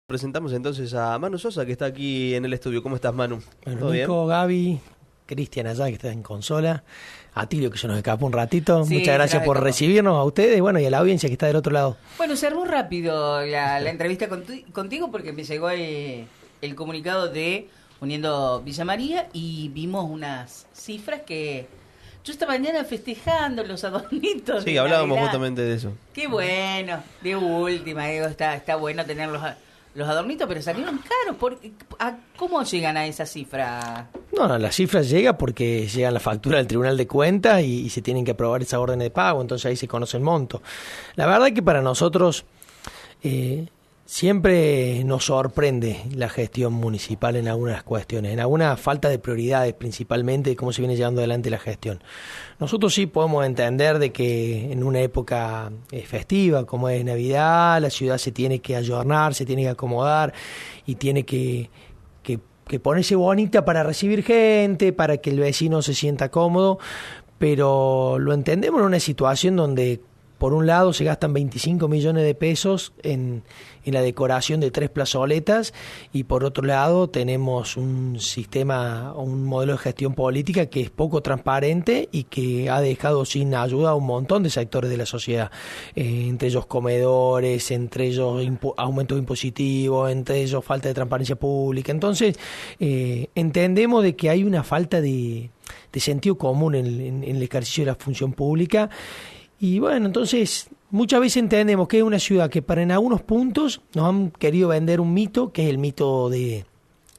Presentamos entonces a Manu Sosa, que está aquí en el estudio. ¿Cómo estás, Manu? Bueno, ¿Todo Nico, bien? Gaby, Cristian allá, que está en consola, Atilio, que se nos escapó un ratito. Sí, Muchas gracias por recibirnos a ustedes, bueno, y a la audiencia que está del otro lado. Bueno, se armó rápido la entrevista contigo porque me llegó el comunicado de Uniendo Villa María y vimos unas cifras que yo esta mañana festejando los adornitos. Sí, de hablábamos Navidad. justamente de eso. Qué bueno, de última, digo, está bueno tener los adornitos, pero salieron caros. ¿Cómo llegan a esa cifra? No, la cifra llega porque llega la factura del Tribunal de Cuentas y se tienen que aprobar esa orden de pago, entonces ahí se conoce el monto. La verdad que para nosotros siempre nos sorprende la gestión municipal en algunas cuestiones, en alguna falta de prioridades principalmente de cómo se viene llevando adelante la gestión. Nosotros sí podemos entender de que en una época festiva como es Navidad, la ciudad se tiene que ayornar, se tiene que acomodar y tiene que ponerse bonita para recibir gente, para que el vecino se sienta cómodo, pero lo entendemos en una situación donde por un lado se gastan 25 millones de pesos en la decoración de 3 plazoletas y por otro lado tenemos un sistema, un modelo de gestión política que es poco transparente y que ha dejado sin ayuda a un montón de sectores de la sociedad, entre ellos comedores, entre ellos aumentos impositivos, entre ellos falta de transparencia pública. Entonces entendemos de que hay una falta de sentido común en el ejercicio de la función pública. Y bueno, entonces muchas veces entendemos que es una ciudad que para en algunos puntos nos han querido vender un mito, que es el mito de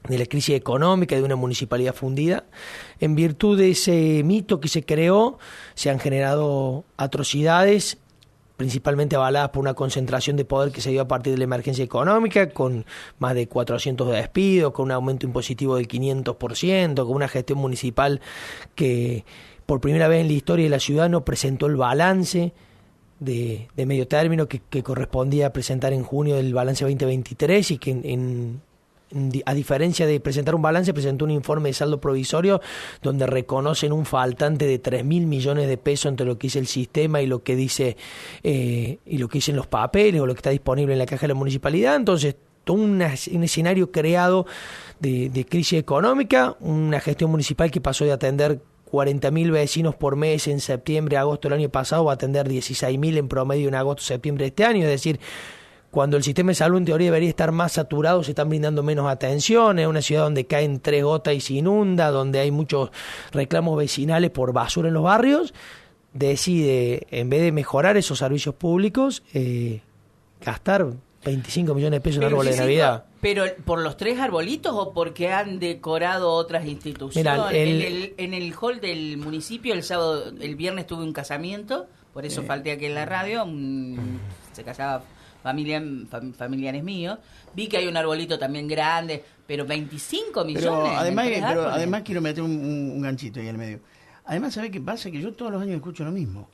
la crisis económica, de una municipalidad fundida. En virtud de ese mito que se creó, se han generado atrocidades, principalmente avaladas por una concentración de poder que se dio a partir de la emergencia económica, con más de 400 despidos, con un aumento impositivo del 500%, con una gestión municipal que por primera vez en la historia de la ciudad no presentó el balance de medio término que correspondía presentar en junio del balance 2023 y que a diferencia de presentar un balance, presentó un informe de saldo provisorio donde reconocen un faltante de 3.000 millones de pesos entre lo que dice el sistema y lo que dice y lo que dicen los papeles o lo que está disponible en la caja de la municipalidad. Entonces, todo un escenario creado de crisis económica, una gestión municipal que pasó de atender 40.000 vecinos por mes en septiembre, agosto del año pasado, va a atender 16.000 en promedio en agosto, septiembre de este año. Es decir, cuando el sistema de salud en teoría debería estar más saturado, se están brindando menos atención. Es una ciudad donde caen 3 gotas y se inunda, donde hay muchos reclamos vecinales por basura en los barrios. Decide, en vez de mejorar esos servicios públicos, gastar 25 millones de pesos en árboles de Navidad. ¿Pero por los 3 arbolitos o porque han decorado otras instituciones? Mirá, en el hall del municipio el viernes tuve un casamiento, por eso falté aquí en la radio, se casaba familiares míos, vi que hay un arbolito también grande, pero 25 millones. Pero además quiero meter un ganchito ahí en el medio. Además, ¿sabés qué pasa? Que yo todos los años escucho lo mismo.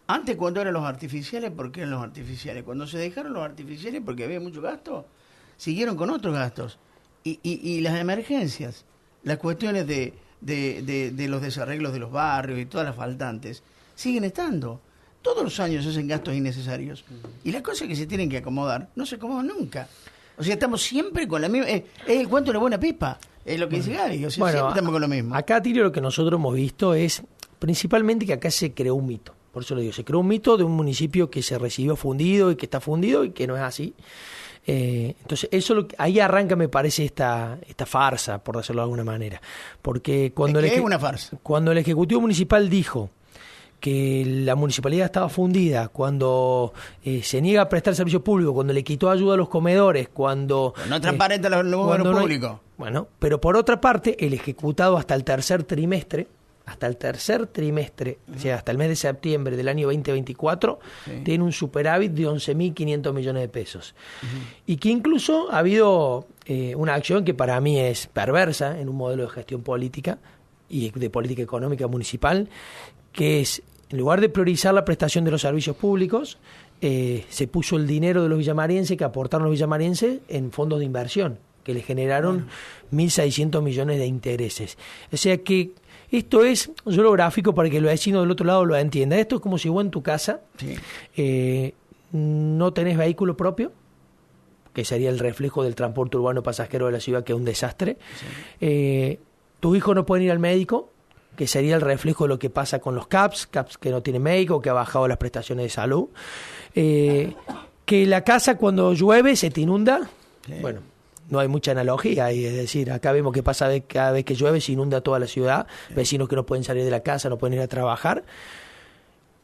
Antes, cuando eran los artificiales, ¿por qué eran los artificiales? Cuando se dejaron los artificiales porque había mucho gasto, siguieron con otros gastos. Y las emergencias, las cuestiones de los desarreglos de los barrios y todas las faltantes, siguen estando. Todos los años hacen gastos innecesarios. Y las cosas que se tienen que acomodar, no se acomodan nunca. O sea, estamos siempre con la misma... Es el cuento de la buena pipa, es lo que dice Gaby. O sea, siempre estamos con lo mismo. Acá, Tilio, lo que nosotros hemos visto es principalmente que acá se creó un mito. Por eso lo digo, se creó un mito de un municipio que se recibió fundido y que está fundido y que no es así. Entonces, ahí arranca, me parece, esta farsa, por decirlo de alguna manera. Porque cuando es una farsa. Cuando el Ejecutivo Municipal dijo que la municipalidad estaba fundida, cuando se niega a prestar servicio público, cuando le quitó ayuda a los comedores, cuando... No es transparente los números públicos. Bueno, pero por otra parte, el ejecutado hasta el tercer trimestre, o sea, hasta el mes de septiembre del año 2024, tiene un superávit de 11.500 millones de pesos. Y que incluso ha habido una acción que para mí es perversa en un modelo de gestión política y de política económica municipal, que es, en lugar de priorizar la prestación de los servicios públicos, se puso el dinero de los villamarienses que aportaron los villamarienses en fondos de inversión, que le generaron 1.600 millones de intereses. O sea que esto es, yo lo gráfico para que el vecino del otro lado lo entienda. Esto es como si vos en tu casa no tenés vehículo propio, que sería el reflejo del transporte urbano pasajero de la ciudad, que es un desastre. Sí. Tus hijos no pueden ir al médico, que sería el reflejo de lo que pasa con los CAPS que no tienen médico, que ha bajado las prestaciones de salud. Que la casa cuando llueve se te inunda. Sí. Bueno, no hay mucha analogía, es decir, acá vemos que pasa cada vez que llueve se inunda toda la ciudad, vecinos que no pueden salir de la casa, no pueden ir a trabajar.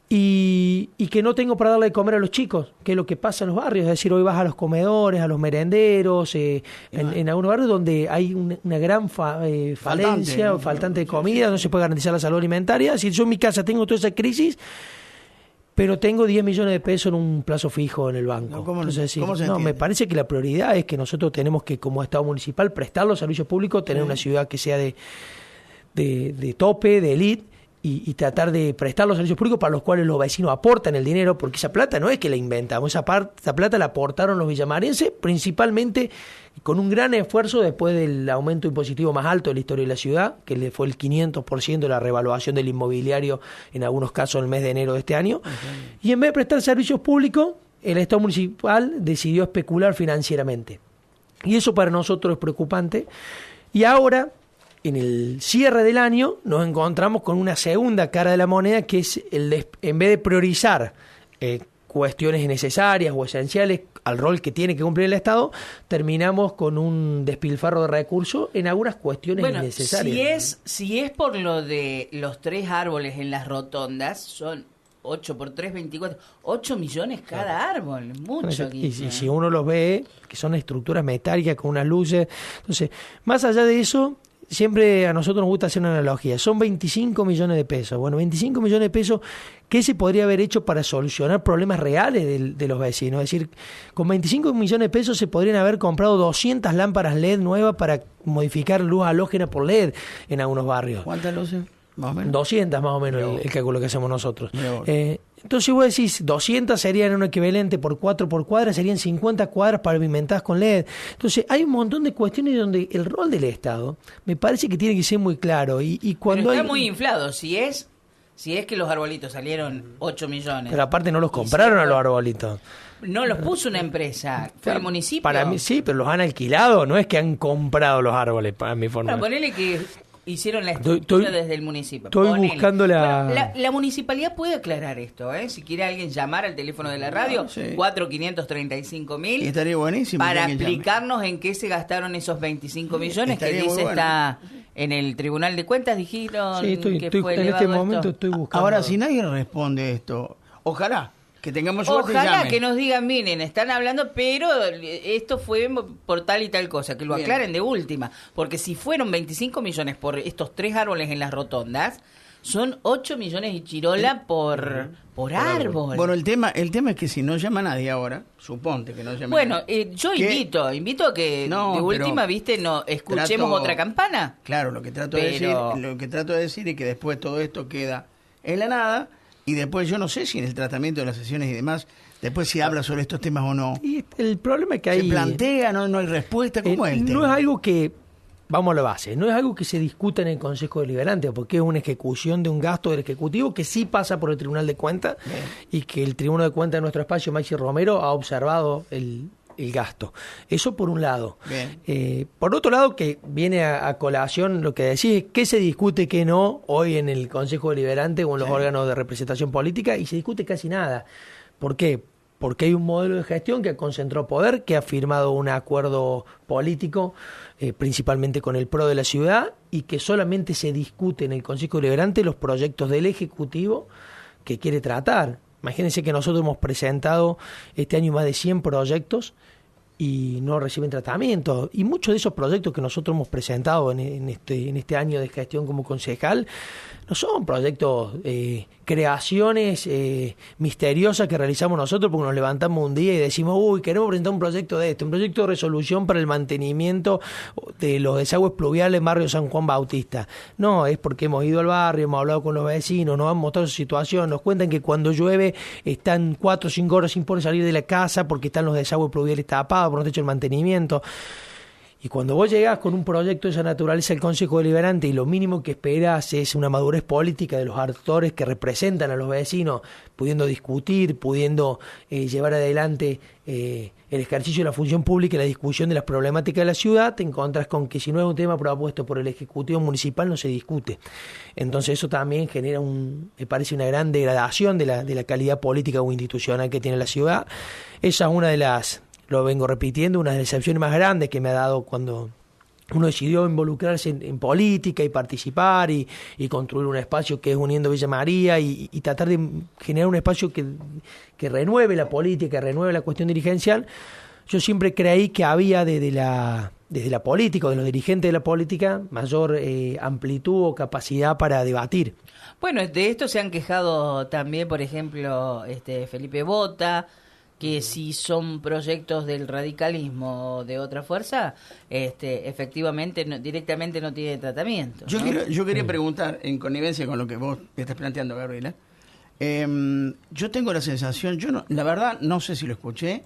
Y que no tengo para darle de comer a los chicos, que es lo que pasa en los barrios. Es decir, hoy vas a los comedores, a los merenderos, en algunos barrios donde hay una gran falencia, faltante de comida, no se puede garantizar la salud alimentaria. Es decir, yo en mi casa tengo toda esa crisis, pero tengo 10 millones de pesos en un plazo fijo en el banco. No, me parece que la prioridad es que nosotros tenemos que, como Estado municipal, prestar los servicios públicos, tener una ciudad que sea de tope, de élite, y tratar de prestar los servicios públicos para los cuales los vecinos aportan el dinero, porque esa plata no es que la inventamos, esa plata la aportaron los villamarienses, principalmente con un gran esfuerzo después del aumento impositivo más alto de la historia de la ciudad, que le fue el 500% de la revaluación del inmobiliario, en algunos casos en el mes de enero de este año. Okay. Y en vez de prestar servicios públicos, el Estado municipal decidió especular financieramente. Y eso para nosotros es preocupante. Y ahora, en el cierre del año, nos encontramos con una segunda cara de la moneda, que es en vez de priorizar cuestiones necesarias o esenciales al rol que tiene que cumplir el Estado, terminamos con un despilfarro de recursos en algunas cuestiones innecesarias. Si es por lo de los 3 árboles en las rotondas, son 8 por 3, 24, 8 millones cada árbol, mucho. Y si uno los ve, que son estructuras metálicas con unas luces, entonces, más allá de eso, siempre a nosotros nos gusta hacer una analogía. Son 25 millones de pesos. Bueno, 25 millones de pesos, ¿qué se podría haber hecho para solucionar problemas reales de los vecinos? Es decir, con 25 millones de pesos se podrían haber comprado 200 lámparas LED nuevas para modificar luz halógena por LED en algunos barrios. ¿Cuántas luces? Más o menos. 200 más o menos el cálculo que hacemos nosotros. Entonces vos decís, 200 serían un equivalente por 4 por cuadra, serían 50 cuadras pavimentadas con LED. Entonces hay un montón de cuestiones donde el rol del Estado me parece que tiene que ser muy claro. Y cuando pero está muy inflado, si es que los arbolitos salieron 8 millones. Pero aparte no los compraron a los arbolitos. No los puso una empresa, fue el municipio. Para mí sí, pero los han alquilado, no es que han comprado los árboles, para mi forma. Bueno, ponele que hicieron la estructura desde el municipio. Estoy buscando la municipalidad puede aclarar esto, ¿eh? Si quiere alguien llamar al teléfono de la radio, 4.535.000. Estaría buenísimo. Para explicarnos en qué se gastaron esos 25 millones que dice está en el Tribunal de Cuentas, dijeron que fue en este momento estoy buscando. Ahora, si nadie responde esto, ojalá que tengamos suerte. Ojalá que nos digan, miren, están hablando, pero esto fue por tal y tal cosa, que lo aclaren de última, porque si fueron 25 millones por estos 3 árboles en las rotondas, son 8 millones y chirola por árbol. Bueno, el tema es que si no llama nadie ahora, suponte que no llama nadie. Yo invito a que de última, no escuchemos otra campana. Claro, lo que trato de decir es que después todo esto queda en la nada. Y después yo no sé si en el tratamiento de las sesiones y demás, después si habla sobre estos temas o no. Y el problema es que hay... ¿Se plantea? ¿No hay respuesta? ¿Cómo es el tema? No es algo que... Vamos a la base. No es algo que se discuta en el Consejo Deliberante, porque es una ejecución de un gasto del Ejecutivo que sí pasa por el Tribunal de Cuentas. Bien. Y que el Tribunal de Cuentas de nuestro espacio, Maxi Romero, ha observado el gasto. Eso por un lado. Por otro lado, que viene a colación lo que decís, qué se discute, qué no, hoy en el Consejo Deliberante o en los órganos de representación política, y se discute casi nada. ¿Por qué? Porque hay un modelo de gestión que concentró poder, que ha firmado un acuerdo político, principalmente con el PRO de la ciudad, y que solamente se discute en el Consejo Deliberante los proyectos del Ejecutivo que quiere tratar. Imagínense que nosotros hemos presentado este año más de 100 proyectos y no reciben tratamiento. Y muchos de esos proyectos que nosotros hemos presentado en este año de gestión como concejal no son proyectos, creaciones misteriosas que realizamos nosotros porque nos levantamos un día y decimos, queremos presentar un proyecto de esto, un proyecto de resolución para el mantenimiento de los desagües pluviales en barrio San Juan Bautista. No, es porque hemos ido al barrio, hemos hablado con los vecinos, nos han mostrado su situación, nos cuentan que cuando llueve están 4 o 5 horas sin poder salir de la casa porque están los desagües pluviales tapados, por no han hecho el mantenimiento. Y cuando vos llegás con un proyecto de esa naturaleza al Consejo Deliberante y lo mínimo que esperas es una madurez política de los actores que representan a los vecinos, pudiendo discutir, pudiendo llevar adelante el ejercicio de la función pública y la discusión de las problemáticas de la ciudad, te encontrás con que si no es un tema propuesto por el Ejecutivo Municipal no se discute. Entonces eso también genera me parece una gran degradación de la calidad política o institucional que tiene la ciudad. Esa es una de las, lo vengo repitiendo, una de las decepciones más grandes que me ha dado cuando uno decidió involucrarse en política y participar y construir un espacio que es Uniendo Villa María y tratar de generar un espacio que renueve la política, que renueve la cuestión dirigencial. Yo siempre creí que había desde la política o de los dirigentes de la política mayor amplitud o capacidad para debatir. Bueno, de esto se han quejado también, por ejemplo, Felipe Bota, que si son proyectos del radicalismo o de otra fuerza, efectivamente directamente no tiene tratamiento, ¿no? Yo quería preguntar, en connivencia con lo que vos estás planteando, Gabriela, yo tengo la sensación, la verdad no sé si lo escuché,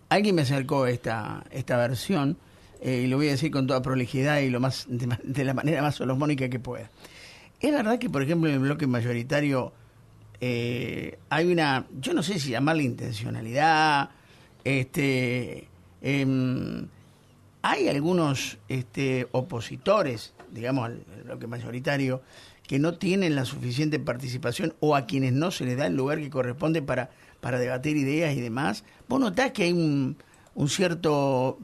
alguien me acercó esta versión, y lo voy a decir con toda prolijidad y de la manera más solomónica que pueda. Es verdad que, por ejemplo, en el bloque mayoritario hay una, yo no sé si llamarla intencionalidad, hay algunos opositores, digamos, al bloque mayoritario, que no tienen la suficiente participación o a quienes no se les da el lugar que corresponde para debatir ideas y demás. ¿Vos notás que hay un cierto,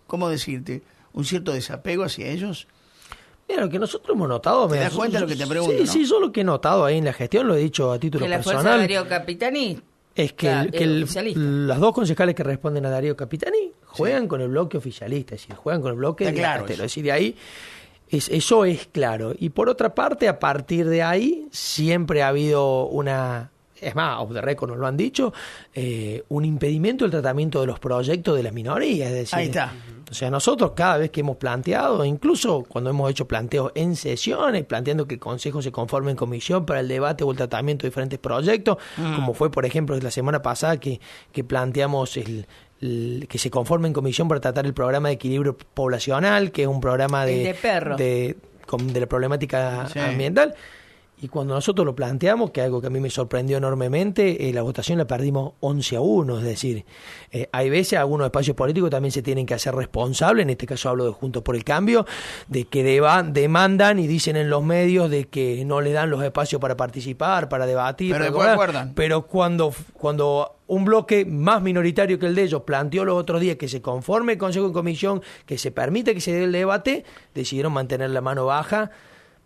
¿cómo decirte? Un cierto desapego hacia ellos? Mira, lo que nosotros hemos notado... ¿Te das cuenta de lo que te pregunto? Sí, ¿no? sí, yo lo que he notado ahí en la gestión, lo he dicho a título que la personal... fuerza de Darío Capitani es que, oficialista. las dos concejales que responden a Darío Capitani juegan con el bloque oficialista, es decir, juegan con el bloque de claro Castelo. Es decir, de ahí, eso es claro. Y por otra parte, a partir de ahí, siempre ha habido una... Es más, off the record nos lo han dicho, un impedimento del tratamiento de los proyectos de las minorías. Es decir, ahí está. O sea, nosotros cada vez que hemos planteado, incluso cuando hemos hecho planteos en sesiones, planteando que el Consejo se conforme en comisión para el debate o el tratamiento de diferentes proyectos, como fue, por ejemplo, la semana pasada que planteamos que se conforme en comisión para tratar el programa de equilibrio poblacional, que es un programa de la problemática ambiental. Y cuando nosotros lo planteamos, que es algo que a mí me sorprendió enormemente, la votación la perdimos 11-1, es decir, hay veces algunos espacios políticos también se tienen que hacer responsables, en este caso hablo de Juntos por el Cambio, de que demandan y dicen en los medios de que no le dan los espacios para participar, para debatir, pero después acuerdan. Pero cuando un bloque más minoritario que el de ellos planteó los otros días que se conforme el Consejo en comisión, que se permita que se dé el debate, decidieron mantener la mano baja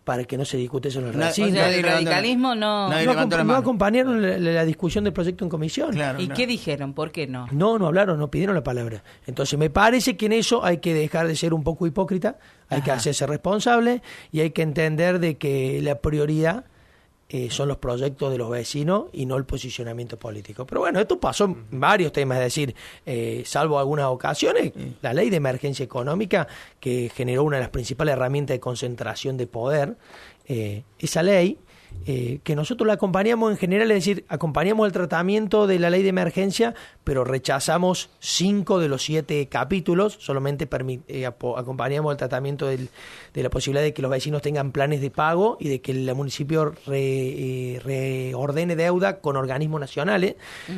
para que no se discute eso en el recinto. O sea, el radicalismo no acompañaron la discusión del proyecto en comisión. Claro, ¿y qué dijeron? ¿Por qué no? No hablaron, no pidieron la palabra. Entonces me parece que en eso hay que dejar de ser un poco hipócrita, hay que hacerse responsable y hay que entender de que la prioridad son los proyectos de los vecinos y no el posicionamiento político. Pero bueno, esto pasó en varios temas, es decir, salvo algunas ocasiones, la ley de emergencia económica, que generó una de las principales herramientas de concentración de poder, esa ley, que nosotros la acompañamos en general, es decir, acompañamos el tratamiento de la ley de emergencia, pero rechazamos 5 de los 7 capítulos, solamente acompañamos el tratamiento de la posibilidad de que los vecinos tengan planes de pago y de que el municipio reordene deuda con organismos nacionales,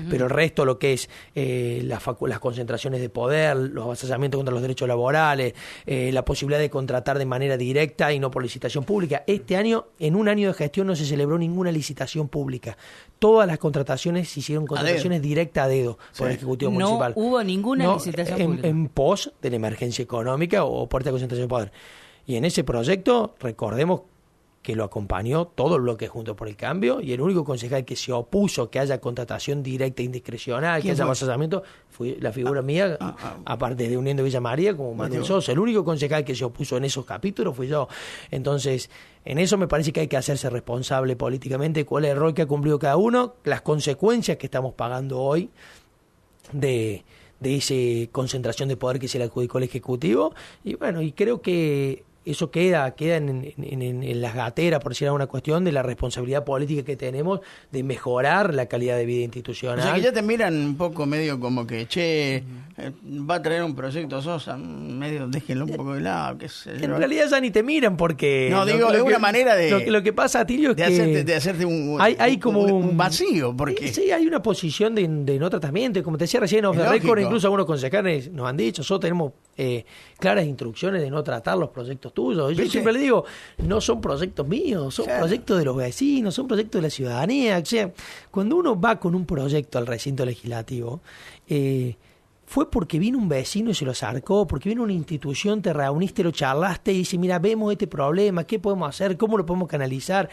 pero el resto, lo que es las concentraciones de poder, los avasallamientos contra los derechos laborales, la posibilidad de contratar de manera directa y no por licitación pública. Este año, en un año de gestión, no se celebró ninguna licitación pública. Todas las contrataciones se hicieron contrataciones directas a dedo por el Ejecutivo Municipal. No hubo ninguna licitación pública. En pos de la emergencia económica o puerta de concentración de poder. Y en ese proyecto, recordemos que lo acompañó todo el bloque Juntos por el Cambio, y el único concejal que se opuso que haya contratación directa e indiscrecional, que haya avasallamiento, fue la figura mía, aparte de Uniendo Villa María, como Manuel Sosa. El único concejal que se opuso en esos capítulos fui yo. Entonces, en eso me parece que hay que hacerse responsable políticamente cuál es el rol que ha cumplido cada uno, las consecuencias que estamos pagando hoy de esa concentración de poder que se le adjudicó al Ejecutivo, y bueno, y creo que eso queda en las gateras, por decir alguna cuestión, de la responsabilidad política que tenemos de mejorar la calidad de vida institucional. O sea que ya te miran un poco medio como que, va a traer un proyecto Sosa, medio déjenlo un poco de lado, qué sé yo. En realidad ya ni te miran porque... No, digo, es una manera de... Lo que pasa, Atilio, es que... De hacerte hay como un vacío, porque... Sí, hay una posición de no tratamiento, como te decía recién, off the record, incluso algunos concejales nos han dicho, nosotros tenemos claras instrucciones de no tratar los proyectos tuyos. Yo siempre le digo, no son proyectos míos, son proyectos de los vecinos, son proyectos de la ciudadanía. O sea, cuando uno va con un proyecto al recinto legislativo, fue porque vino un vecino y se lo acercó, porque vino una institución, te reuniste, lo charlaste y dice, mira, vemos este problema, ¿qué podemos hacer? ¿Cómo lo podemos canalizar?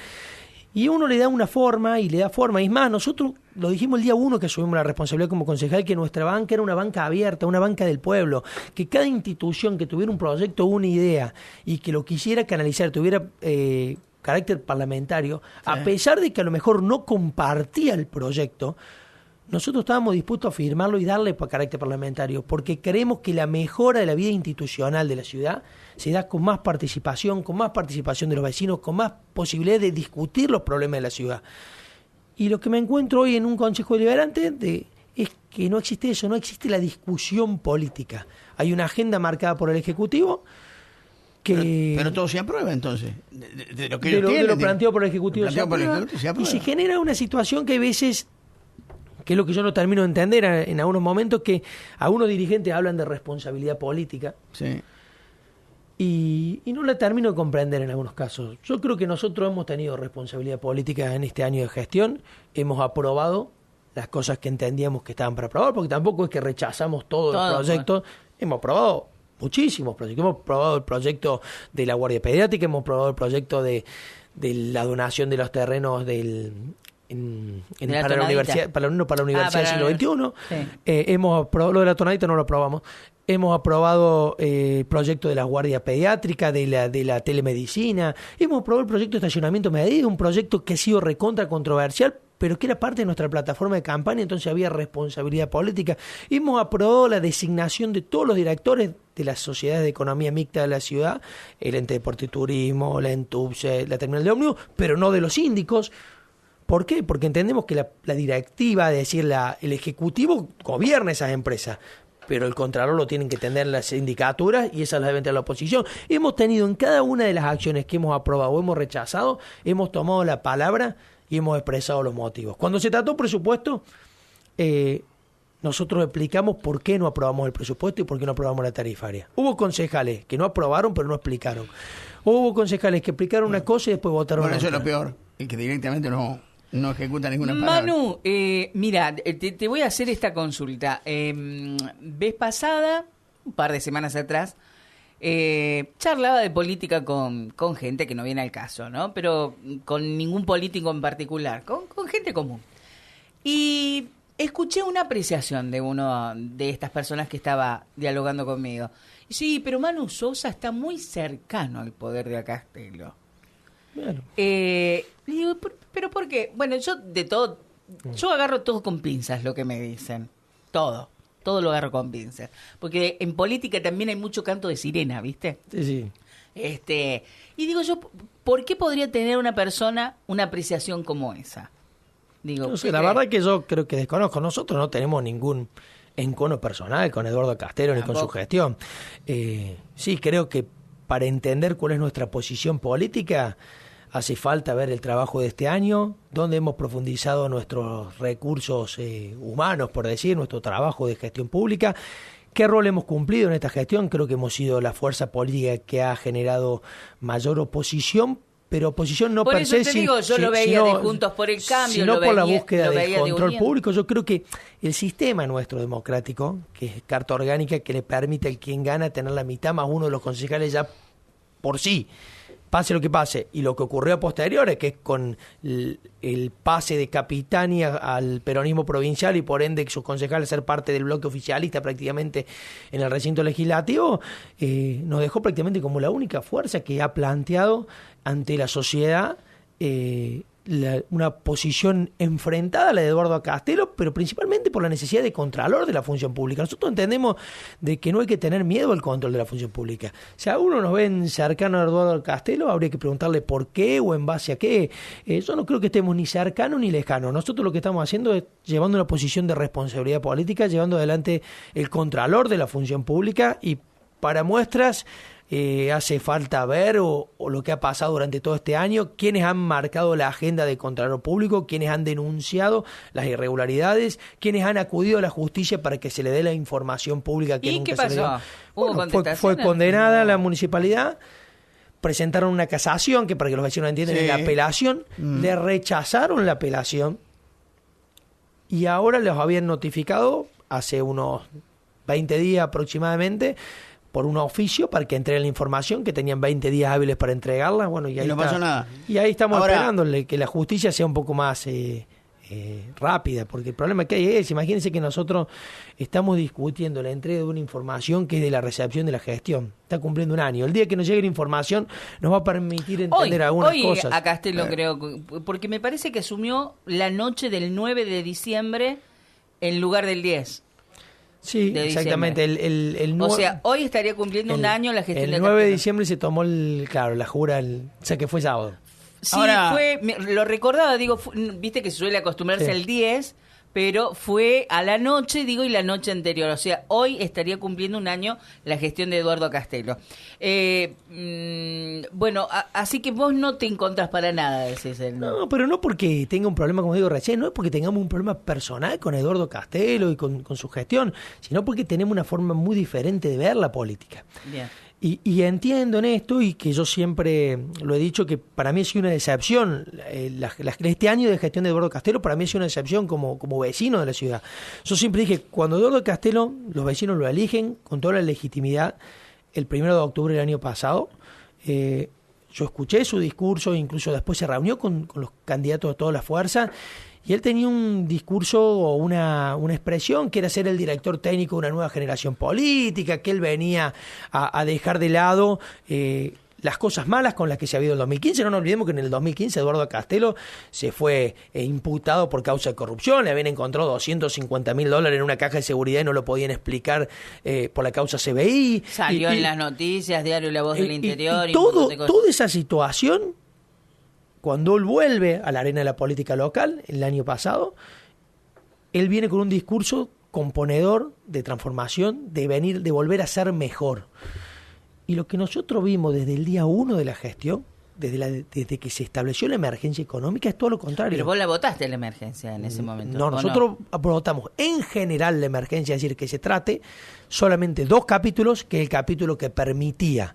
Y uno le da una forma y le da forma. Y es más, nosotros lo dijimos el día 1 que asumimos la responsabilidad como concejal, que nuestra banca era una banca abierta, una banca del pueblo, que cada institución que tuviera un proyecto o una idea y que lo quisiera canalizar, tuviera carácter parlamentario, a pesar de que a lo mejor no compartía el proyecto, nosotros estábamos dispuestos a firmarlo y darle carácter parlamentario, porque creemos que la mejora de la vida institucional de la ciudad se da con más participación de los vecinos, con más posibilidad de discutir los problemas de la ciudad. Y lo que me encuentro hoy en un Consejo Deliberante es que no existe eso, no existe la discusión política. Hay una agenda marcada por el Ejecutivo que... Pero todo se aprueba entonces. De lo que de lo planteado por el Ejecutivo se aprueba. Y se genera una situación que a veces... que es lo que yo no termino de entender en algunos momentos, que algunos dirigentes hablan de responsabilidad política. Sí. Y no la termino de comprender en algunos casos. Yo creo que nosotros hemos tenido responsabilidad política en este año de gestión, hemos aprobado las cosas que entendíamos que estaban para aprobar, porque tampoco es que rechazamos todo el proyecto, hemos aprobado muchísimos proyectos, hemos aprobado el proyecto de la Guardia Pediátrica, hemos aprobado el proyecto de la donación de los terrenos para la universidad del siglo XXI. Sí. Hemos aprobado lo de la tonadita, no lo aprobamos. Hemos aprobado el proyecto de la guardia pediátrica, de la telemedicina. Hemos aprobado el proyecto de estacionamiento medido, un proyecto que ha sido recontra controversial, pero que era parte de nuestra plataforma de campaña, entonces había responsabilidad política. Hemos aprobado la designación de todos los directores de las sociedades de economía mixta de la ciudad, el ente de deporte y turismo, la ENTUPSE, la terminal de ómnibus, pero no de los síndicos. ¿Por qué? Porque entendemos que la directiva, es decir, el Ejecutivo gobierna esas empresas, pero el Contralor lo tienen que tener las sindicaturas y esas las deben tener la oposición. Hemos tenido en cada una de las acciones que hemos aprobado o hemos rechazado, hemos tomado la palabra y hemos expresado los motivos. Cuando se trató presupuesto, nosotros explicamos por qué no aprobamos el presupuesto y por qué no aprobamos la tarifaria. Hubo concejales que no aprobaron pero no explicaron. Hubo concejales que explicaron una cosa y después votaron otra. Bueno, eso es lo peor, y que directamente no ejecuta ninguna palabra. Manu, mira, te voy a hacer esta consulta. Vez pasada, un par de semanas atrás, charlaba de política con gente que no viene al caso, ¿no? Pero con ningún político en particular, con gente común. Y escuché una apreciación de uno de estas personas que estaba dialogando conmigo. Y sí, pero Manu Sosa está muy cercano al poder de Acastelo. Bueno. Digo, ¿pero por qué? Bueno, yo agarro todo con pinzas lo que me dicen. Todo lo agarro con pinzas. Porque en política también hay mucho canto de sirena, ¿viste? Sí. Y digo yo, ¿por qué podría tener una persona una apreciación como esa? Digo, no sé, la verdad que yo creo que desconozco. Nosotros no tenemos ningún encono personal con Eduardo Acastelo ni con su gestión. Sí, creo que para entender cuál es nuestra posición política hace falta ver el trabajo de este año, donde hemos profundizado nuestros recursos humanos, por decir, nuestro trabajo de gestión pública. ¿Qué rol hemos cumplido en esta gestión? Creo que hemos sido la fuerza política que ha generado mayor oposición, pero oposición no per se. Por eso te digo, yo lo veía de Juntos por el Cambio, sino por la búsqueda del control público. Yo creo que el sistema nuestro democrático, que es carta orgánica, que le permite al quien gana tener la mitad más uno de los concejales ya por sí, pase lo que pase, y lo que ocurrió a posteriores, que es con el pase de Capitania al peronismo provincial y por ende sus concejales ser parte del bloque oficialista prácticamente en el recinto legislativo, nos dejó prácticamente como la única fuerza que ha planteado ante la sociedad una posición enfrentada a la de Eduardo Castelo, pero principalmente por la necesidad de contralor de la función pública. Nosotros entendemos de que no hay que tener miedo al control de la función pública. Si a uno nos ven cercano a Eduardo Castelo, habría que preguntarle por qué o en base a qué. Yo no creo que estemos ni cercanos ni lejanos. Nosotros lo que estamos haciendo es llevando una posición de responsabilidad política, llevando adelante el contralor de la función pública, y para muestras hace falta ver o lo que ha pasado durante todo este año, quienes han marcado la agenda de Contralor Público, quienes han denunciado las irregularidades, quienes han acudido a la justicia para que se le dé la información pública que ¿Y nunca qué se le dio. pasó? ¿Hubo Bueno, fue condenada la municipalidad, presentaron una casación, que para que los vecinos entiendan es la apelación, le rechazaron la apelación y ahora los habían notificado hace unos 20 días aproximadamente por un oficio para que entreguen la información, que tenían 20 días hábiles para entregarla. Bueno, y ahí no pasó nada. Y ahí estamos Ahora, esperándole que la justicia sea un poco más rápida, porque el problema que hay es, imagínense que nosotros estamos discutiendo la entrega de una información que es de la recepción de la gestión. Está cumpliendo un año. El día que nos llegue la información nos va a permitir entender algunas cosas. A Castelo creo, porque me parece que asumió la noche del 9 de diciembre en lugar del 10. Sí, exactamente. O sea, hoy estaría cumpliendo un año la gestión de El 9 de diciembre se tomó la jura, o sea que fue sábado. Sí, Ahora, lo recordaba, digo, viste que se suele acostumbrarse al 10, pero fue a la noche, digo, y la noche anterior. O sea, hoy estaría cumpliendo un año la gestión de Eduardo Castelo. Bueno, así que vos no te encontrás para nada, decís él. No, pero no porque tenga un problema, como digo recién, no es porque tengamos un problema personal con Eduardo Castelo y con su gestión, sino porque tenemos una forma muy diferente de ver la política. Bien. Y entiendo en esto, y que yo siempre lo he dicho, que para mí ha sido una decepción, este año de gestión de Eduardo Castelo para mí ha sido una decepción como vecino de la ciudad. Yo siempre dije, cuando Eduardo Castelo, los vecinos lo eligen con toda la legitimidad, el 1 de octubre del año pasado, yo escuché su discurso, incluso después se reunió con los candidatos de toda la fuerza, y él tenía un discurso o una expresión que era ser el director técnico de una nueva generación política, que él venía a dejar de lado las cosas malas con las que se había ido en el 2015. No nos olvidemos que en el 2015 Eduardo Castelo se fue imputado por causa de corrupción, le habían encontrado $250.000 en una caja de seguridad y no lo podían explicar por la causa CBI. Salió en las noticias, diario La Voz del Interior. Y toda esa situación, cuando él vuelve a la arena de la política local, el año pasado, él viene con un discurso componedor de transformación, de volver a ser mejor. Y lo que nosotros vimos desde el día 1 de la gestión, desde que se estableció la emergencia económica, es todo lo contrario. Pero vos la votaste la emergencia en ese momento. No, nosotros votamos en general la emergencia, es decir, que se trate solamente 2 capítulos, que es el capítulo que permitía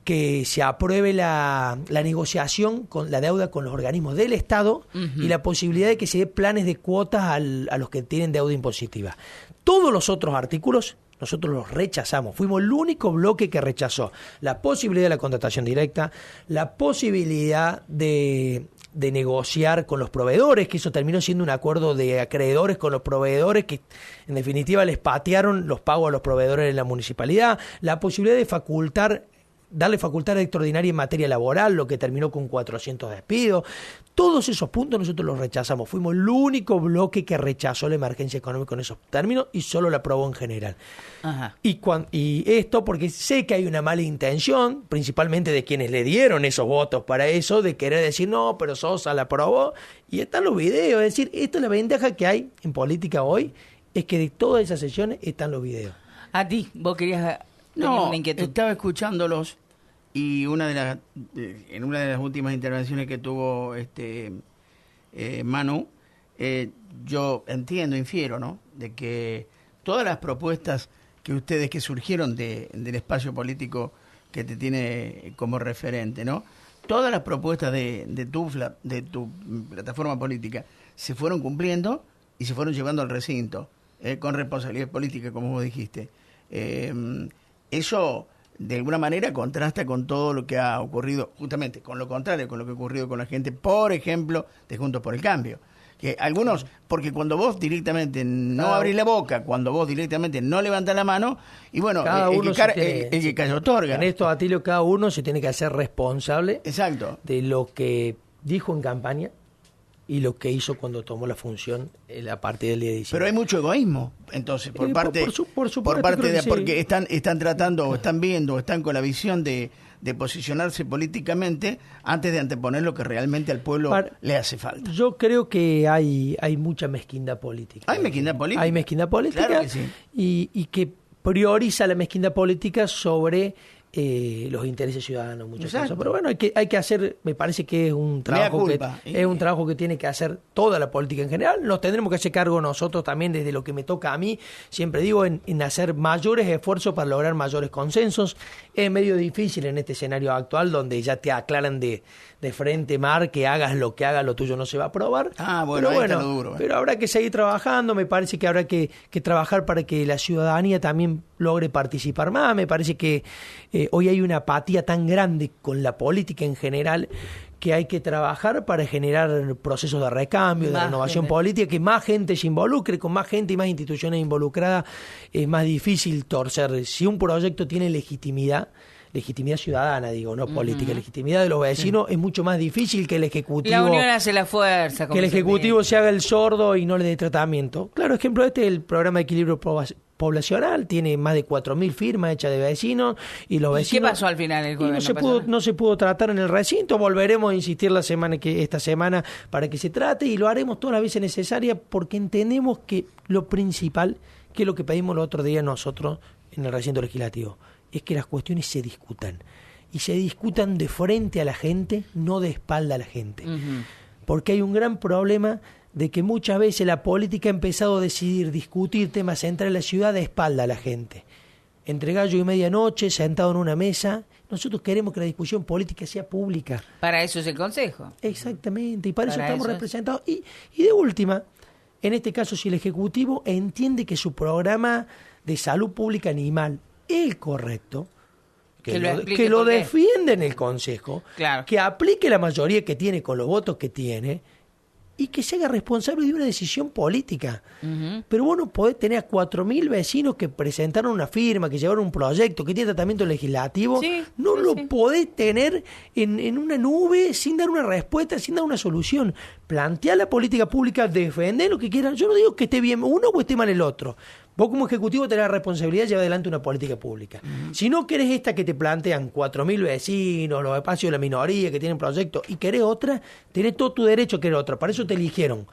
que se apruebe la negociación con la deuda con los organismos del Estado y la posibilidad de que se dé planes de cuotas a los que tienen deuda impositiva. Todos los otros artículos nosotros los rechazamos. Fuimos el único bloque que rechazó la posibilidad de la contratación directa, la posibilidad de negociar con los proveedores, que eso terminó siendo un acuerdo de acreedores con los proveedores que en definitiva les patearon los pagos a los proveedores de la municipalidad, la posibilidad de darle facultad extraordinaria en materia laboral, lo que terminó con 400 despidos. Todos esos puntos nosotros los rechazamos. Fuimos el único bloque que rechazó la emergencia económica en esos términos y solo la aprobó en general. Ajá. Y esto porque sé que hay una mala intención, principalmente de quienes le dieron esos votos para eso, de querer decir, no, pero Sosa la aprobó. Y están los videos. Es decir, esta es la ventaja que hay en política hoy, es que de todas esas sesiones están los videos. A ti, vos querías... No, una inquietud. estaba escuchándolos y en una de las últimas intervenciones que tuvo Manu, yo infiero, ¿no? De que todas las propuestas que surgieron del espacio político que te tiene como referente, ¿no? Todas las propuestas de tu plataforma política se fueron cumpliendo y se fueron llevando al recinto, con responsabilidad política, como vos dijiste. Eso de alguna manera contrasta con todo lo que ha ocurrido, justamente con lo contrario, con lo que ha ocurrido con la gente, por ejemplo, de Juntos por el Cambio. Que algunos, porque cuando vos directamente no abrís la boca, cuando vos directamente no levantás la mano, y bueno, el que calla otorga. En esto, Atilio, cada uno se tiene que hacer responsable Exacto. de lo que dijo en campaña y lo que hizo cuando tomó la función a partir del día de diciembre. Pero hay mucho egoísmo, entonces, por parte de... sí. Porque están tratando, o están viendo, o están con la visión de posicionarse políticamente antes de anteponer lo que realmente al pueblo le hace falta. Yo creo que hay mucha mezquindad política. ¿Hay mezquindad política? Hay mezquindad política, Claro que sí. y que prioriza la mezquindad política sobre los intereses ciudadanos en muchos Exacto. casos. Pero bueno, hay que hacer, me parece que es un trabajo que tiene que hacer toda la política en general. Nos tendremos que hacer cargo nosotros también desde lo que me toca a mí. Siempre digo en hacer mayores esfuerzos para lograr mayores consensos. Es medio difícil en este escenario actual donde ya te aclaran de frente, Mar, que hagas lo que hagas, lo tuyo no se va a aprobar. Bueno, pero ahí está lo duro. Pero habrá que seguir trabajando. Me parece que habrá que trabajar para que la ciudadanía también logre participar más. Me parece que hoy hay una apatía tan grande con la política en general que hay que trabajar para generar procesos de recambio, de renovación política, que más gente se involucre. Con más gente y más instituciones involucradas es más difícil torcer. Si un proyecto tiene legitimidad ciudadana, digo, no política, legitimidad de los vecinos, es mucho más difícil que el Ejecutivo... La unión hace la fuerza. Que el Ejecutivo se haga el sordo y no le dé tratamiento. Claro, ejemplo, este es el programa de equilibrio poblacional, tiene más de 4.000 firmas hechas de vecinos y los vecinos... ¿Qué pasó al final del gobierno? No se pudo tratar en el recinto. Volveremos a insistir esta semana para que se trate, y lo haremos todas las veces necesarias, porque entendemos que lo principal, que es lo que pedimos el otro día nosotros en el recinto legislativo, es que las cuestiones se discutan, y se discutan de frente a la gente, no de espalda a la gente. Porque hay un gran problema de que muchas veces la política ha empezado a discutir temas centrales de la ciudad de espalda a la gente. Entre gallo y medianoche, sentado en una mesa. Nosotros queremos que la discusión política sea pública. Para eso es el Consejo. Exactamente, y para eso estamos representados. Y de última, en este caso, si el Ejecutivo entiende que su programa de salud pública animal es el correcto, que lo defiende en el Consejo, claro, que aplique la mayoría que tiene con los votos que tiene, y que se haga responsable de una decisión política. Pero vos no podés tener a 4.000 vecinos que presentaron una firma, que llevaron un proyecto, que tiene tratamiento legislativo. Sí, lo podés tener en una nube sin dar una respuesta, sin dar una solución. Plantear la política pública, defender lo que quieran. Yo no digo que esté bien uno o esté mal el otro. Vos como ejecutivo tenés la responsabilidad de llevar adelante una política pública. Si no querés esta que te plantean 4.000 vecinos, los espacios de la minoría que tienen proyectos, y querés otra, tenés todo tu derecho a querer otra. Para eso te eligieron,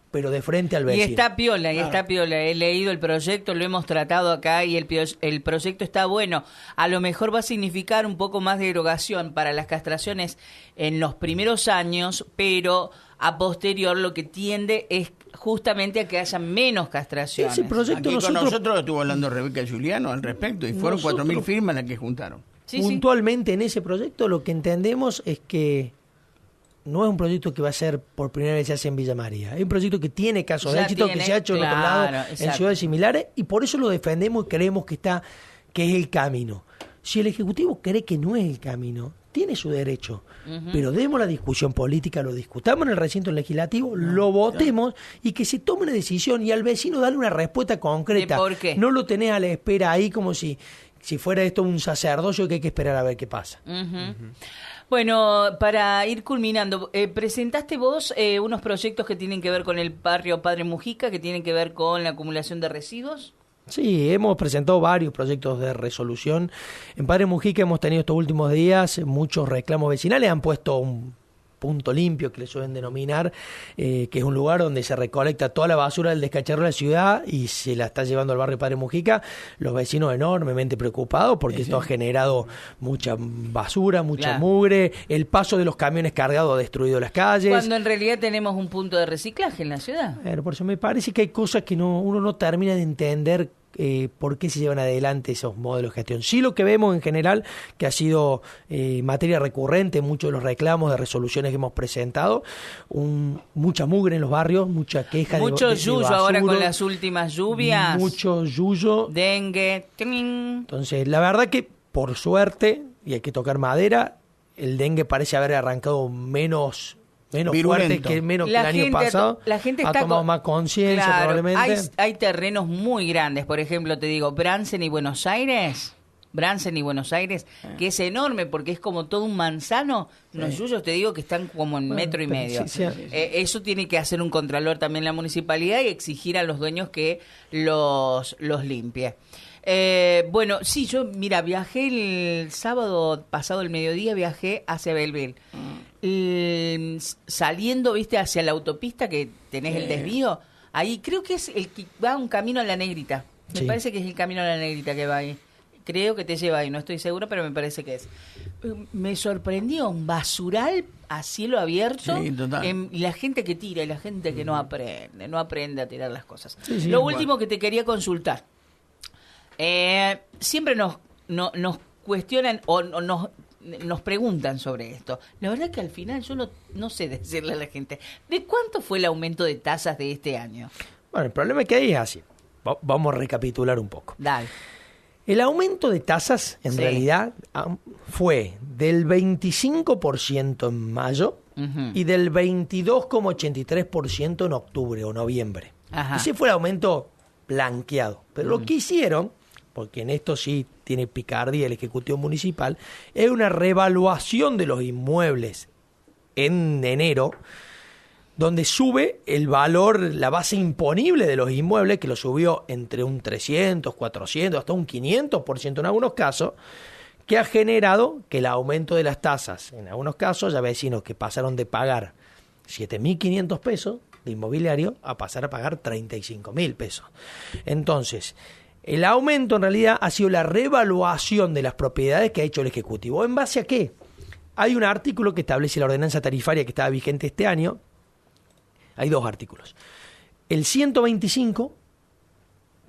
pero de frente al vecino. Y está piola, He leído el proyecto, lo hemos tratado acá, y el proyecto está bueno. A lo mejor va a significar un poco más de erogación para las castraciones en los primeros años, pero a posterior lo que tiende es justamente a que haya menos castraciones. Ese proyecto con nosotros estuvo hablando Rebeca Giuliano al respecto, y fueron 4.000 firmas las que juntaron. Puntualmente en ese proyecto lo que entendemos es que no es un proyecto que va a ser por primera vez se hace en Villa María. Es un proyecto que tiene casos de éxito, que se ha hecho en otro lado, en ciudades similares, y por eso lo defendemos y creemos que es el camino. Si el Ejecutivo cree que no es el camino, tiene su derecho, pero demos la discusión política, lo discutamos en el recinto legislativo, lo votemos, y que se tome una decisión, y al vecino darle una respuesta concreta. ¿Por qué? No lo tenés a la espera ahí como si fuera esto un sacerdocio que hay que esperar a ver qué pasa. Bueno, para ir culminando, presentaste vos unos proyectos que tienen que ver con el barrio Padre Mujica, que tienen que ver con la acumulación de residuos. Sí, hemos presentado varios proyectos de resolución. En Padre Mujica hemos tenido estos últimos días muchos reclamos vecinales. Han puesto un punto limpio, que le suelen denominar, que es un lugar donde se recolecta toda la basura del descacharro de la ciudad y se la está llevando al barrio Padre Mujica. Los vecinos enormemente preocupados porque esto ha generado mucha basura, mucha mugre, el paso de los camiones cargados ha destruido las calles. Cuando en realidad tenemos un punto de reciclaje en la ciudad. Por eso me parece que hay cosas que uno no termina de entender por qué se llevan adelante esos modelos de gestión. Sí, lo que vemos en general, que ha sido materia recurrente en muchos de los reclamos de resoluciones que hemos presentado, mucha mugre en los barrios, mucha queja mucho de yuyo basura, ahora con las últimas lluvias. Mucho yuyo. Dengue. Entonces, la verdad que, por suerte, y hay que tocar madera, el dengue parece haber arrancado menos fuerte que el año pasado. La gente ha tomado más conciencia, probablemente. Hay terrenos muy grandes, por ejemplo, te digo, Bransen y Buenos Aires, Bransen y Buenos Aires, que es enorme porque es como todo un manzano. Los yuyos te digo que están como en metro y medio. Eso tiene que hacer un contralor también la municipalidad y exigir a los dueños que los limpie. Bueno, sí, yo, mira, viajé el sábado pasado, el mediodía, viajé hacia Belleville. Saliendo, viste, hacia la autopista que tenés el desvío, ahí creo que es el que va un camino a la Negrita. Me parece que es el camino a la Negrita que va ahí. Creo que te lleva ahí, no estoy seguro, pero me parece que es. Me sorprendió un basural a cielo abierto, y la gente que tira y la gente que no aprende a tirar las cosas. Lo último que te quería consultar. Siempre nos cuestionan o nos preguntan sobre esto. La verdad que al final yo no sé decirle a la gente, ¿de cuánto fue el aumento de tasas de este año? Bueno, el problema es que ahí es así. Vamos a recapitular un poco. Dale. El aumento de tasas, en realidad, fue del 25% en mayo y del 22,83% en octubre o noviembre. Ajá. Ese fue el aumento blanqueado. Pero lo que hicieron, porque en esto sí tiene picardía el Ejecutivo Municipal, es una revaluación de los inmuebles en enero, donde sube el valor, la base imponible de los inmuebles, que lo subió entre un 300, 400, hasta un 500% en algunos casos, que ha generado que el aumento de las tasas, en algunos casos, ya vecinos que pasaron de pagar 7.500 pesos de inmobiliario a pasar a pagar 35.000 pesos. Entonces, el aumento en realidad ha sido la revaluación de las propiedades que ha hecho el Ejecutivo. ¿En base a qué? Hay un artículo que establece la ordenanza tarifaria que estaba vigente este año. Hay dos artículos. El 125,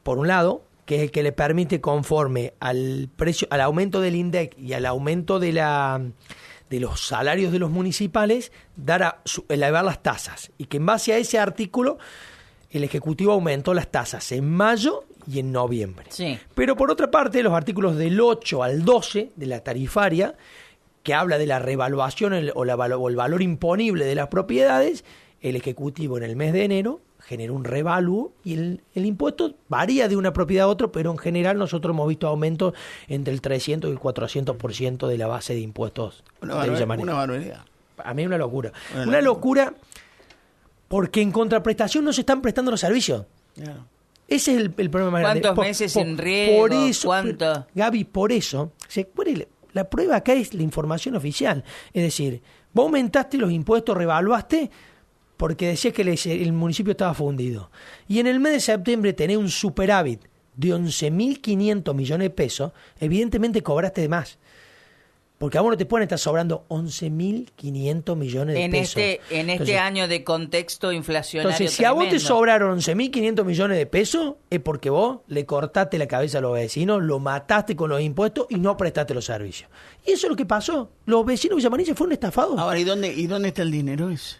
por un lado, que es el que le permite, conforme al precio, al aumento del INDEC y al aumento de los salarios de los municipales, elevar las tasas. Y que en base a ese artículo, el Ejecutivo aumentó las tasas en mayo y en noviembre. Sí. Pero por otra parte, los artículos del 8 al 12 de la tarifaria, que habla de la revaluación o el valor imponible de las propiedades, el Ejecutivo en el mes de enero genera un revalúo y el impuesto varía de una propiedad a otra, pero en general nosotros hemos visto aumentos entre el 300 y el 400% de la base de impuestos. Una barbaridad. A mí es una locura. Una locura porque en contraprestación no se están prestando los servicios. Yeah. Ese es el problema más grande. ¿Cuántos meses sin riego? Por eso, ¿cuánto? Gaby, por eso, la prueba acá es la información oficial. Es decir, vos aumentaste los impuestos, revaluaste, porque decías que el municipio estaba fundido. Y en el mes de septiembre tenés un superávit de 11.500 millones de pesos, evidentemente cobraste de más. Porque a vos no te pueden estar sobrando 11.500 millones de pesos. En este año de contexto inflacionario. Entonces, si a vos te sobraron 11.500 millones de pesos, es porque vos le cortaste la cabeza a los vecinos, lo mataste con los impuestos y no prestaste los servicios. Y eso es lo que pasó. Los vecinos de Villa fueron estafados. Ahora, ¿y dónde está el dinero ese?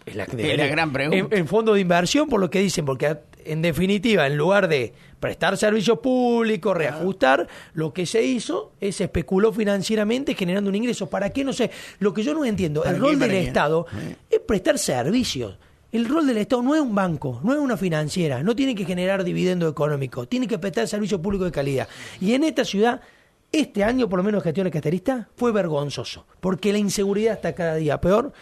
Es la gran pregunta. En fondos de inversión, por lo que dicen, porque en definitiva, en lugar de prestar servicios públicos, reajustar, lo que se hizo es se especuló financieramente generando un ingreso. ¿Para qué? No sé. Lo que yo no entiendo, el rol del Estado es prestar servicios. El rol del Estado no es un banco, no es una financiera, no tiene que generar dividendo económico, tiene que prestar servicios públicos de calidad. Y en esta ciudad, este año, por lo menos gestión casterista, fue vergonzoso, porque la inseguridad está cada día peor,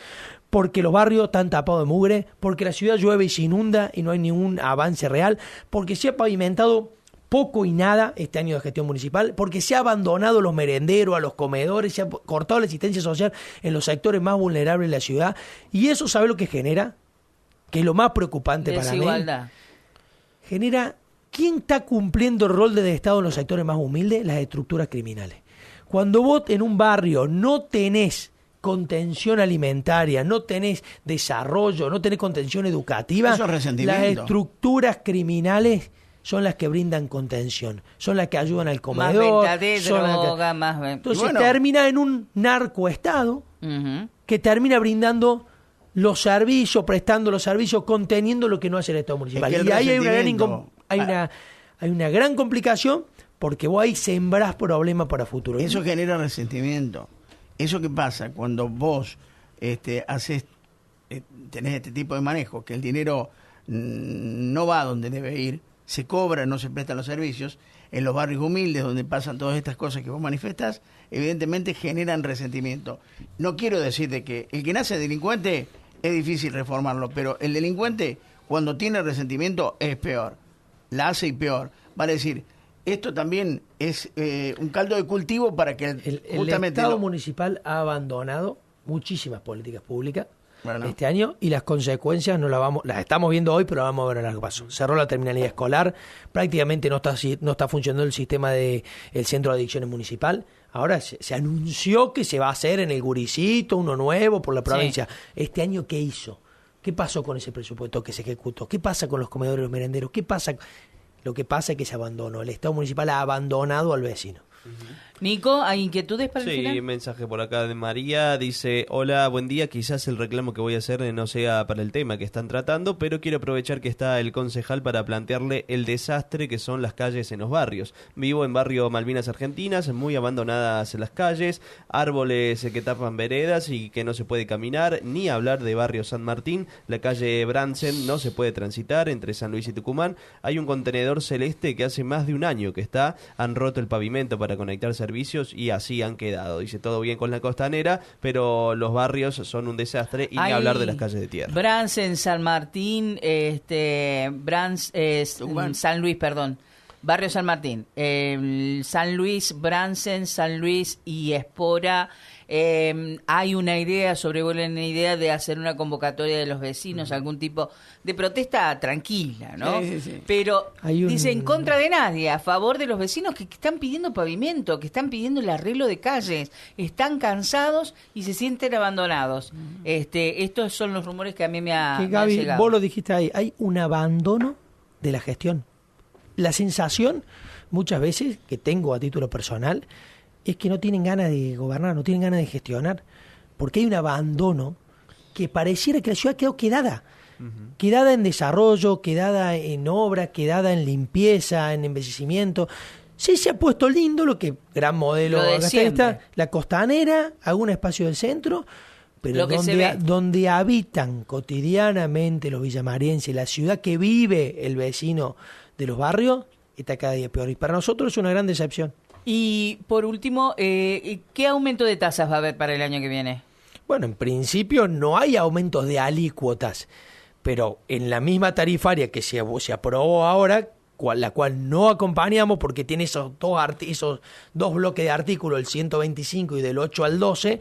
porque los barrios están tapados de mugre, porque la ciudad llueve y se inunda y no hay ningún avance real, porque se ha pavimentado poco y nada este año de gestión municipal, porque se ha abandonado los merenderos, a los comedores, se ha cortado la asistencia social en los sectores más vulnerables de la ciudad, y eso, ¿sabe lo que genera? Que es lo más preocupante para mí. Desigualdad. Genera, ¿quién está cumpliendo el rol del Estado en los sectores más humildes? Las estructuras criminales. Cuando vos en un barrio no tenés contención alimentaria, no tenés desarrollo, no tenés contención educativa, las estructuras criminales son las que brindan contención, son las que ayudan al comedor. Más venta de droga, más... Entonces termina en un narcoestado que termina brindando los servicios, prestando los servicios, conteniendo lo que no hace el Estado municipal. Y ahí hay una gran complicación, porque vos ahí sembrás problemas para futuro. Eso genera resentimiento. Eso que pasa cuando vos tenés este tipo de manejo, que el dinero no va donde debe ir, se cobra, no se prestan los servicios, en los barrios humildes, donde pasan todas estas cosas que vos manifestás, evidentemente generan resentimiento. No quiero decir de que el que nace delincuente es difícil reformarlo, pero el delincuente, cuando tiene resentimiento, es peor. La hace y peor. Vale decir, esto también es un caldo de cultivo para que El justamente Estado municipal ha abandonado muchísimas políticas públicas Bueno. este año y las consecuencias no las estamos viendo hoy, pero vamos a ver a largo plazo. Cerró la terminalidad escolar, prácticamente no está funcionando el sistema del centro de adicciones municipal. Ahora se anunció que se va a hacer en el Guricito uno nuevo por la provincia. Este año, ¿qué hizo? ¿Qué pasó con ese presupuesto que se ejecutó? ¿Qué pasa con los comedores y los merenderos? ¿Qué pasa? Lo que pasa es que se abandonó. El Estado municipal ha abandonado al vecino. Nico, ¿hay inquietudes para el Sí, final? mensaje por acá de María, dice, hola, buen día, quizás el reclamo que voy a hacer no sea para el tema que están tratando, pero quiero aprovechar que está el concejal para plantearle el desastre que son las calles en los barrios. Vivo en barrio Malvinas Argentinas, muy abandonadas las calles, árboles que tapan veredas y que no se puede caminar, ni hablar de barrio San Martín, la calle Bransen no se puede transitar entre San Luis y Tucumán, hay un contenedor celeste que hace más de un año que han roto el pavimento para conectar servicios y así han quedado. Dice, todo bien con la costanera, pero los barrios son un desastre y ni hablar de las calles de tierra. Bransen, San Martín, San Luis, perdón. Barrio San Martín, San Luis, Bransen, San Luis y Espora. Hay una idea, sobrevuela una idea de hacer una convocatoria de los vecinos, algún tipo de protesta tranquila, ¿no? Sí. Pero dice en contra contra de nadie, a favor de los vecinos que están pidiendo pavimento, que están pidiendo el arreglo de calles, están cansados y se sienten abandonados. Estos son los rumores que a mí me han Gaby, llegado. vos lo dijiste ahí, hay un abandono de la gestión. La sensación, muchas veces, que tengo a título personal, es que no tienen ganas de gobernar, no tienen ganas de gestionar, porque hay un abandono que pareciera que la ciudad quedó quedada. Quedada en desarrollo, quedada en obra, quedada en limpieza, en embellecimiento. Sí se ha puesto lindo lo que gran modelo Lo de acá siempre. está, la costanera, algún espacio del centro, pero Lo que se ve. donde habitan cotidianamente los villamarienses, la ciudad que vive el vecino de los barrios, está cada día peor. Y para nosotros es una gran decepción. Y por último, ¿qué aumento de tasas va a haber para el año que viene? Bueno, en principio no hay aumentos de alícuotas, pero en la misma tarifaria que se aprobó ahora, la cual no acompañamos porque tiene esos dos bloques de artículos, el 125 y del 8 al 12,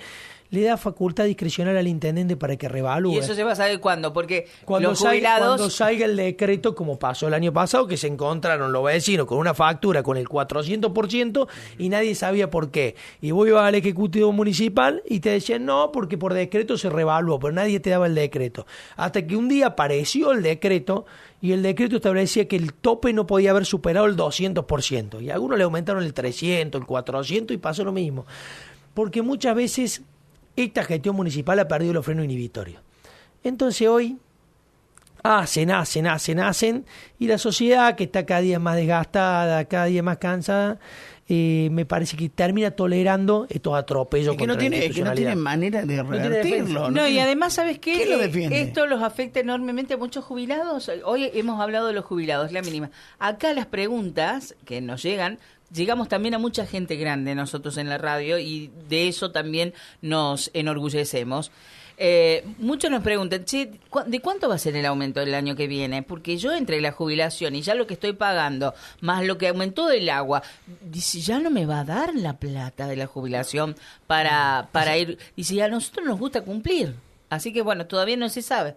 le da facultad discrecional al intendente para que revalúe. ¿Y eso se va a saber cuándo? Porque Cuando los jubilados... cuando salga el decreto, como pasó el año pasado, que se encontraron los vecinos con una factura con el 400% y nadie sabía por qué. Y vos ibas al Ejecutivo Municipal y te decían no, porque por decreto se revaluó, pero nadie te daba el decreto. Hasta que un día apareció el decreto y el decreto establecía que el tope no podía haber superado el 200%. Y a algunos le aumentaron el 300, el 400 y pasó lo mismo. Porque muchas veces esta gestión municipal ha perdido los frenos inhibitorios. Entonces hoy hacen, y la sociedad, que está cada día más desgastada, cada día más cansada, me parece que termina tolerando estos atropellos Es que no contra la tiene institucionalidad. manera de tiene revertirlo. No, y tiene- además, ¿sabes qué? ¿Qué lo defiende? Esto los afecta enormemente a muchos jubilados. Hoy hemos hablado de los jubilados, la mínima. Acá las preguntas que nos llegan, llegamos también a mucha gente grande nosotros en la radio y de eso también nos enorgullecemos. Muchos nos preguntan, che, ¿de cuánto va a ser el aumento del año que viene? Porque yo entre la jubilación y ya lo que estoy pagando, más lo que aumentó del agua, dice, ya no me va a dar la plata de la jubilación para ir. Dice, a nosotros nos gusta cumplir. Así que bueno, todavía no se sabe.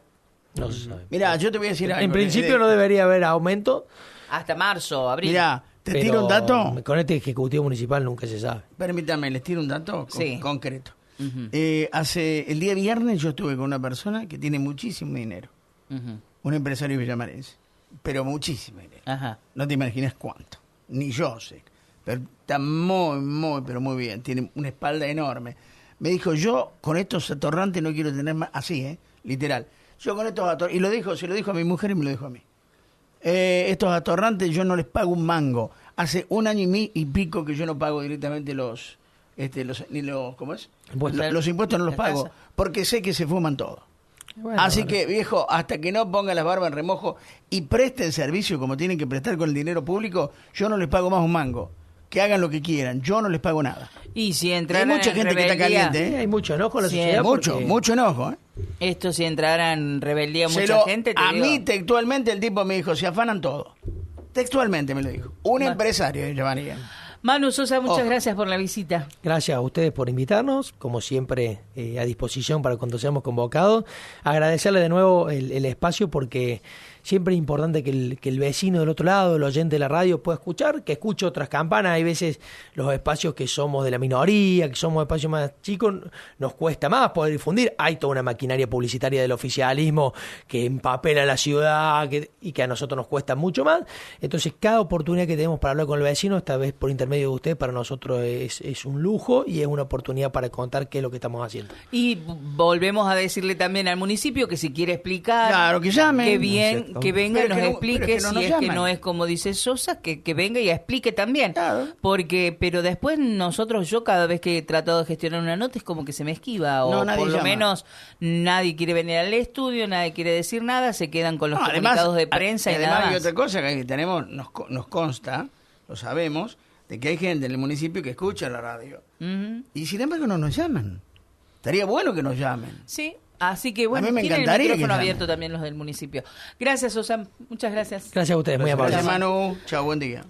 No se sabe. Mira, yo te voy a decir algo. En principio no debería haber aumento, Hasta marzo, abril. Mira, te pero tiro un dato. con este Ejecutivo Municipal nunca se sabe. Permítame, les tiro un dato Sí. concreto. Ujú, El día viernes yo estuve con una persona que tiene muchísimo dinero. ujú. Un empresario villamarense. Pero muchísimo dinero. Ajá. No te imaginas cuánto. Ni yo sé. Pero está pero muy bien. Tiene una espalda enorme. Me dijo, yo con estos atorrantes no quiero tener más... Así, literal. Yo con estos atorrantes... Y se lo dijo a mi mujer y me lo dijo a mí. Estos atorrantes yo no les pago un mango. Hace un año y pico que yo no pago directamente ¿cómo es? Impuestos. Los impuestos no los La pago. tasa. Porque sé que se fuman todo. Bueno, Así bueno. que, viejo, hasta que no pongan las barbas en remojo y presten servicio como tienen que prestar con el dinero público, yo no les pago más un mango. Que hagan lo que quieran, yo no les pago nada. Y si Hay entraran mucha en gente que está rebeldía, caliente, Sí, ¿eh? hay mucho enojo en la Sí, sociedad. Mucho, porque- mucho enojo, ¿eh? esto si entrara en rebeldía Se mucha lo- gente, te a digo, mí textualmente el tipo me dijo, se afanan todo. Textualmente me lo dijo. Un Bueno. empresario, llamaría. Manu Sosa, muchas Ojo. gracias por la visita. Gracias a ustedes por invitarnos, como siempre a disposición para cuando seamos convocados. Agradecerle de nuevo el espacio porque siempre es importante que el vecino del otro lado, el oyente de la radio pueda escuchar, que escuche otras campanas. Hay veces los espacios que somos de la minoría, que somos espacios más chicos, nos cuesta más poder difundir. Hay toda una maquinaria publicitaria del oficialismo que empapela la ciudad y que a nosotros nos cuesta mucho más. Entonces cada oportunidad que tenemos para hablar con el vecino, esta vez por intermedio de usted, para nosotros es un lujo y es una oportunidad para contar qué es lo que estamos haciendo. Y volvemos a decirle también al municipio que si quiere explicar, Claro, que llamen. que bien, Cierto. que venga y Pero nos que no- explique pero que no si nos es que llaman. no es como dice Sosa, que venga y explique también. Claro. Pero después yo cada vez que he tratado de gestionar una nota es como que se me esquiva, o No, nadie por lo llama. menos nadie quiere venir al estudio, nadie quiere decir nada, se quedan con los No, comunicados de prensa y además nada hay más. otra cosa que tenemos, nos consta, lo sabemos, de que hay gente en el municipio que escucha la radio. Ujú. Y sin embargo no nos llaman. Estaría bueno que nos llamen. Sí, así que bueno, A mí me tienen el encantaría que micrófono llamen. abierto también los del municipio. Gracias, Sosa, muchas gracias. Gracias a ustedes, muy amables. Gracias, Manu. Chao, buen día.